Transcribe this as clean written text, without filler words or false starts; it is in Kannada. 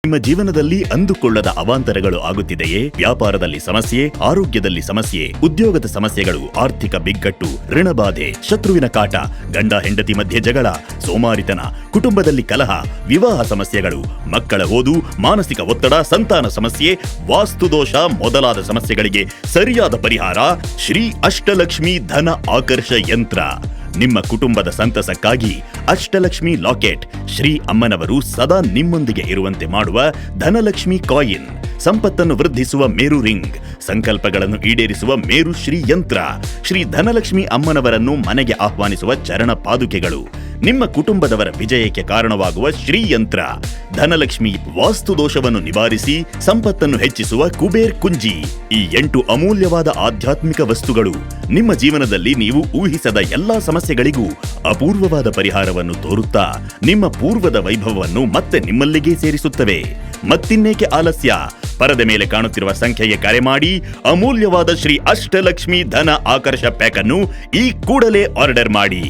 ನಿಮ್ಮ ಜೀವನದಲ್ಲಿ ಅಂದುಕೊಳ್ಳದ ಅವಾಂತರಗಳು ಆಗುತ್ತಿದೆಯೇ? ವ್ಯಾಪಾರದಲ್ಲಿ ಸಮಸ್ಯೆ, ಆರೋಗ್ಯದಲ್ಲಿ ಸಮಸ್ಯೆ, ಉದ್ಯೋಗದ ಸಮಸ್ಯೆಗಳು, ಆರ್ಥಿಕ ಬಿಕ್ಕಟ್ಟು, ಋಣಬಾಧೆ, ಶತ್ರುವಿನ ಕಾಟ, ಗಂಡ ಹೆಂಡತಿ ಮಧ್ಯೆ ಜಗಳ, ಸೋಮಾರಿತನ, ಕುಟುಂಬದಲ್ಲಿ ಕಲಹ, ವಿವಾಹ ಸಮಸ್ಯೆಗಳು, ಮಕ್ಕಳ ಓದು, ಮಾನಸಿಕ ಒತ್ತಡ, ಸಂತಾನ ಸಮಸ್ಯೆ, ವಾಸ್ತುದೋಷ ಮೊದಲಾದ ಸಮಸ್ಯೆಗಳಿಗೆ ಸರಿಯಾದ ಪರಿಹಾರ ಶ್ರೀ ಅಷ್ಟಲಕ್ಷ್ಮಿ ಧನ ಆಕರ್ಷ ಯಂತ್ರ. ನಿಮ್ಮ ಕುಟುಂಬದ ಸಂತಸಕ್ಕಾಗಿ ಅಷ್ಟಲಕ್ಷ್ಮಿ ಲಾಕೆಟ್, ಶ್ರೀ ಅಮ್ಮನವರು ಸದಾ ನಿಮ್ಮೊಂದಿಗೆ ಇರುವಂತೆ ಮಾಡುವ ಧನಲಕ್ಷ್ಮಿ ಕಾಯಿನ್, ಸಂಪತ್ತನ್ನು ವೃದ್ಧಿಸುವ ಮೇರು ರಿಂಗ್, ಸಂಕಲ್ಪಗಳನ್ನು ಈಡೇರಿಸುವ ಮೇರು ಶ್ರೀ ಯಂತ್ರ, ಶ್ರೀ ಧನಲಕ್ಷ್ಮಿ ಅಮ್ಮನವರನ್ನು ಮನೆಗೆ ಆಹ್ವಾನಿಸುವ ಚರಣ ಪಾದುಕೆಗಳು, ನಿಮ್ಮ ಕುಟುಂಬದವರ ವಿಜಯಕ್ಕೆ ಕಾರಣವಾಗುವ ಶ್ರೀ ಯಂತ್ರ, ಧನಲಕ್ಷ್ಮಿ ವಾಸ್ತುದೋಷವನ್ನು ನಿವಾರಿಸಿ ಸಂಪತ್ತನ್ನು ಹೆಚ್ಚಿಸುವ ಕುಬೇರ್ ಕುಂಜಿ. ಈ 8 ಅಮೂಲ್ಯವಾದ ಆಧ್ಯಾತ್ಮಿಕ ವಸ್ತುಗಳು ನಿಮ್ಮ ಜೀವನದಲ್ಲಿ ನೀವು ಊಹಿಸದ ಎಲ್ಲಾ ಸಮಸ್ಯೆಗಳಿಗೂ ಅಪೂರ್ವವಾದ ಪರಿಹಾರವನ್ನು ತೋರುತ್ತಾ ನಿಮ್ಮ ಪೂರ್ವದ ವೈಭವವನ್ನು ಮತ್ತೆ ನಿಮ್ಮಲ್ಲಿಗೆ ಸೇರಿಸುತ್ತವೆ. ಮತ್ತಿನ್ನೇಕೆ ಆಲಸ್ಯ? ಪರದೆ ಮೇಲೆ ಕಾಣುತ್ತಿರುವ ಸಂಖ್ಯೆಗೆ ಕರೆ ಮಾಡಿ ಅಮೂಲ್ಯವಾದ ಶ್ರೀ ಅಷ್ಟಲಕ್ಷ್ಮಿ ಧನ ಆಕರ್ಷ ಪ್ಯಾಕ್ ಅನ್ನು ಈ ಕೂಡಲೇ ಆರ್ಡರ್ ಮಾಡಿ.